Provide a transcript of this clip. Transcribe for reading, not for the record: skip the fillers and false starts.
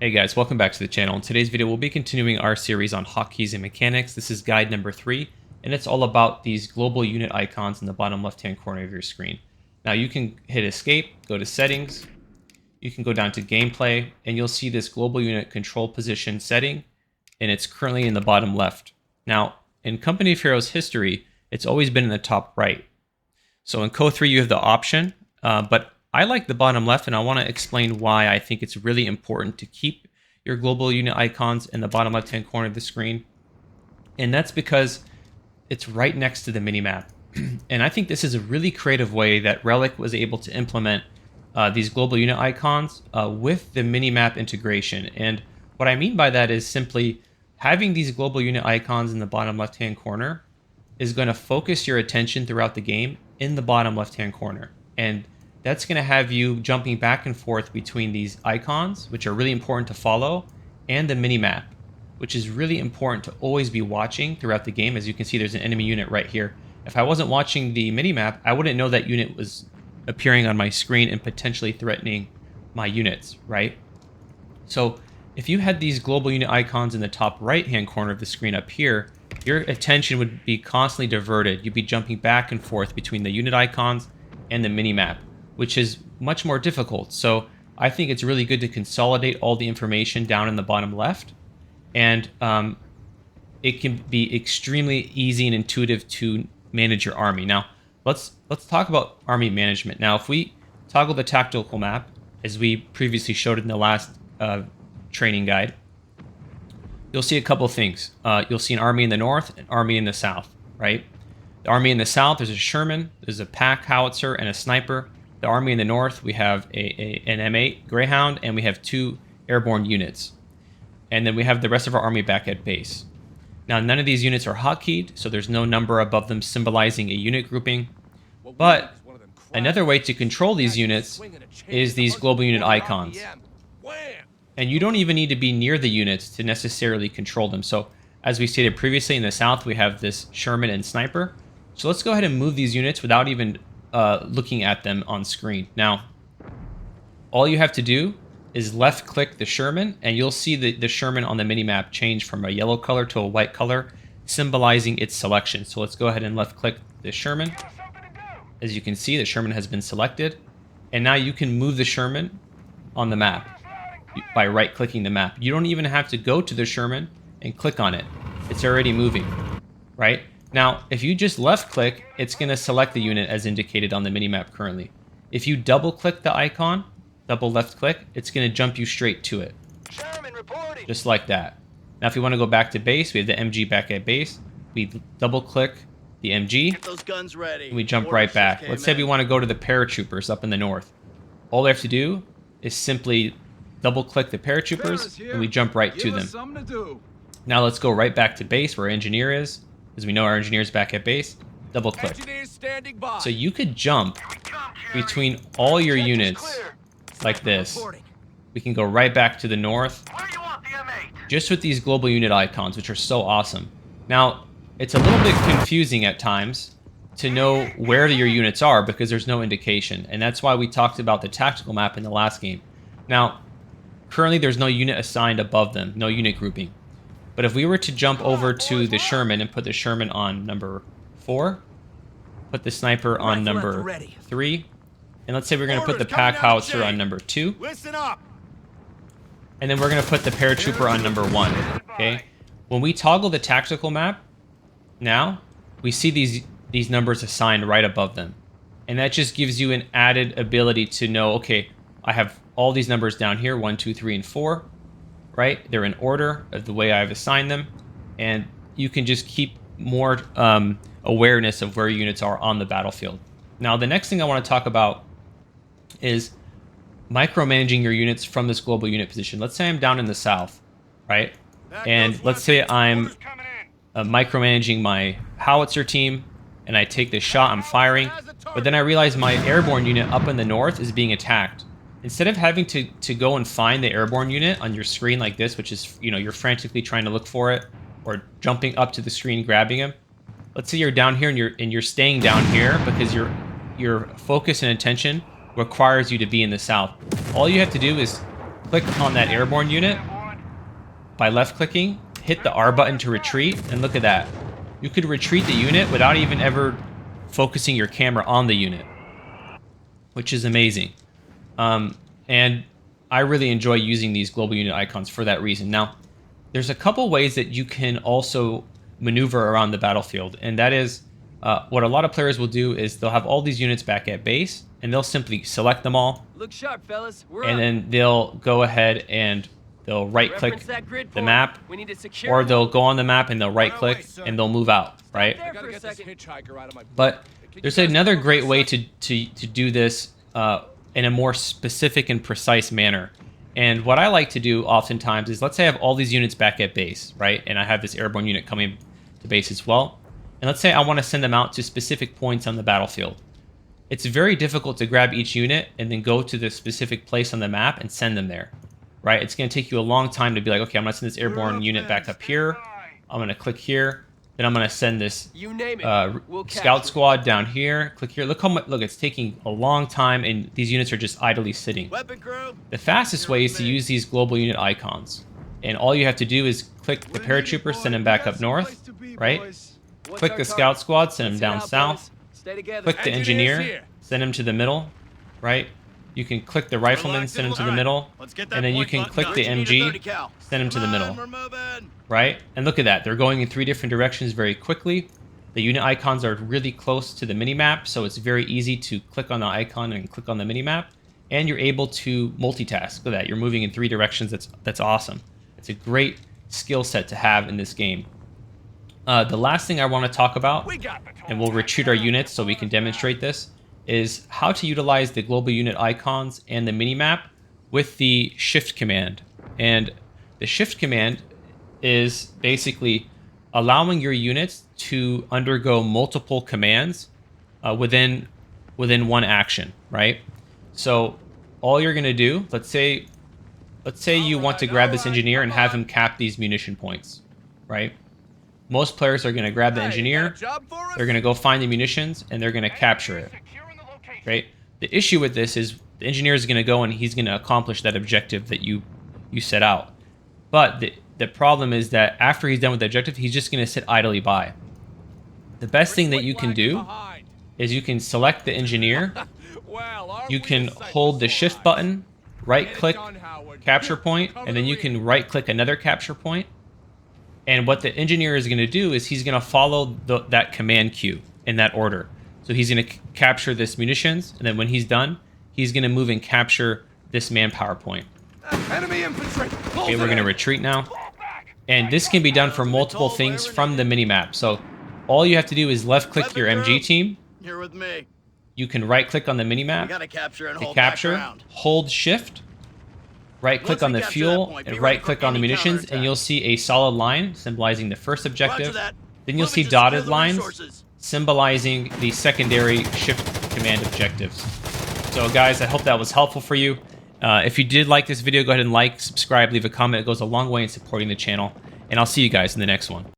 Hey guys, welcome back to the channel. In today's video, we'll be continuing our series on hotkeys and mechanics. This is guide number 3, and it's all about these global unit icons in the bottom left-hand corner of your screen. Now you can hit escape, go to settings, you can go down to gameplay, and you'll see this global unit control position setting, and it's currently in the bottom left. Now, in Company of Heroes history, it's always been in the top right. So in Co3, you have the option, but I like the bottom left, and I want to explain why I think it's really important to keep your global unit icons in the bottom left-hand corner of the screen. And that's because it's right next to the minimap. And I think this is a really creative way that Relic was able to implement these global unit icons with the minimap integration. And what I mean by that is simply having these global unit icons in the bottom left-hand corner is going to focus your attention throughout the game in the bottom left-hand corner. And that's going to have you jumping back and forth between these icons, which are really important to follow, and the minimap, which is really important to always be watching throughout the game. As you can see, there's an enemy unit right here. If I wasn't watching the minimap, I wouldn't know that unit was appearing on my screen and potentially threatening my units, right? So if you had these global unit icons in the top right-hand corner of the screen up here, your attention would be constantly diverted. You'd be jumping back and forth between the unit icons and the minimap, which is much more difficult. So I think it's really good to consolidate all the information down in the bottom left, and it can be extremely easy and intuitive to manage your army. Now, let's talk about army management. Now, if we toggle the tactical map, as we previously showed in the last training guide, you'll see a couple of things. You'll see an army in the north, an army in the south, right? The army in the south, there's a Sherman, there's a pack howitzer, and a sniper. The army in the north, we have an M8 Greyhound, and we have 2 airborne units. And then we have the rest of our army back at base. Now, none of these units are hotkeyed, so there's no number above them symbolizing a unit grouping. But another way to control these units is these global unit icons. And you don't even need to be near the units to necessarily control them. So, as we stated previously, in the south, we have this Sherman and Sniper. So let's go ahead and move these units without even looking at them on screen. Now, all you have to do is left click the Sherman, and you'll see the Sherman on the minimap change from a yellow color to a white color, symbolizing its selection. So let's go ahead and left click the Sherman. As you can see, the Sherman has been selected, and now you can move the Sherman on the map by right clicking the map. You don't even have to go to the Sherman and click on it. It's already moving, right? Now, if you just left click, it's going to select the unit as indicated on the minimap currently. If you double click the icon, double left click, it's going to jump you straight to it. Just like that. Now, if you want to go back to base, we have the MG back at base. We double click the MG, Get those guns ready. and we jump right back. Let's say we want to go to the paratroopers up in the north. All we have to do is simply double click the paratroopers, and we jump right to them. Now let's go right back to base where our engineer is. As we know, our engineer's back at base. Double click. So you could jump between all your units like this. We can go right back to the north just with these global unit icons, which are so awesome. Now, it's a little bit confusing at times to know where your units are because there's no indication. And that's why we talked about the tactical map in the last game. Now, currently there's no unit assigned above them, no unit grouping. But if we were to jump over to the Sherman and put the Sherman on number 4, put the Sniper on number 3, and let's say we're going to put the pack howitzer on number 2, and then we're going to put the paratrooper on number 1, okay? When we toggle the tactical map, now, we see these numbers assigned right above them. And that just gives you an added ability to know, okay, I have all these numbers down here, 1, 2, 3, and 4. Right? They're in order of the way I've assigned them, and you can just keep more awareness of where units are on the battlefield. Now, the next thing I want to talk about is micromanaging your units from this global unit position. Let's say I'm down in the south, right? And let's say I'm micromanaging my howitzer team, and I take this shot, I'm firing, but then I realize my airborne unit up in the north is being attacked. Instead of having to go and find the airborne unit on your screen like this, which is, you know, you're frantically trying to look for it, or jumping up to the screen grabbing him. Let's say you're down here and you're staying down here because your focus and attention requires you to be in the south. All you have to do is click on that airborne unit by left-clicking, hit the R button to retreat, and look at that. You could retreat the unit without even ever focusing your camera on the unit, which is amazing. And I really enjoy using these global unit icons for that reason. Now, there's a couple ways that you can also maneuver around the battlefield, and that is what a lot of players will do is they'll have all these units back at base, and they'll simply select them all. Look sharp, fellas. And then they'll go ahead and they'll right-click the map, or they'll go on the map and they'll right-click and they'll move out, right? But there's another great way to do this in a more specific and precise manner. And what I like to do oftentimes is, let's say I have all these units back at base, right? And I have this airborne unit coming to base as well. And let's say I want to send them out to specific points on the battlefield. It's very difficult to grab each unit and then go to the specific place on the map and send them there, right? It's going to take you a long time to be like, okay, I'm going to send this airborne unit back up here. I'm going to click here. Then I'm going to send this scout squad down here. Click here. Look how much. Look, it's taking a long time, and these units are just idly sitting. The fastest way is to use these global unit icons, and all you have to do is click the paratrooper, send him back up north, right? Click the scout squad, send him down south. Click the engineer, send him to the middle, right? You can click the rifleman, send him to the middle, and then you can click the MG, send him to the middle, right? And look at that, they're going in 3 different directions very quickly. The unit icons are really close to the minimap, so it's very easy to click on the icon and click on the minimap, and you're able to multitask. Look at that, you're moving in 3 directions. That's awesome. It's a great skill set to have in this game. The last thing I want to talk about, and we'll retreat our units so we can demonstrate this, is how to utilize the global unit icons and the minimap with the shift command. And the shift command is basically allowing your units to undergo multiple commands within one action, right? So all you're going to do, let's say you want to grab this engineer and have him cap these munition points, right? Most players are going to grab the engineer, they're going to go find the munitions, and they're going to capture it, right? The issue with this is the engineer is going to go and he's going to accomplish that objective that you set out. But the problem is that after he's done with the objective, he's just going to sit idly by. The best thing that you can do is you can select the engineer, you can hold the shift button, right-click capture point, and then you can right-click another capture point. And what the engineer is going to do is he's going to follow that command queue in that order. So he's going to capture this munitions, and then when he's done, he's going to move and capture this manpower point. Enemy infantry. Okay, we're going to retreat now. And this can be done for multiple things from the minimap. So all you have to do is left-click your MG team. Here with me. You can right-click on the minimap to capture, hold shift, right-click on the fuel, and right-click on the munitions, and you'll see a solid line symbolizing the first objective. Then you'll see dotted lines symbolizing the secondary shift command objectives. So guys, I hope that was helpful for you. If you did like this video, go ahead and like, subscribe, leave a comment. It goes a long way in supporting the channel. And I'll see you guys in the next one.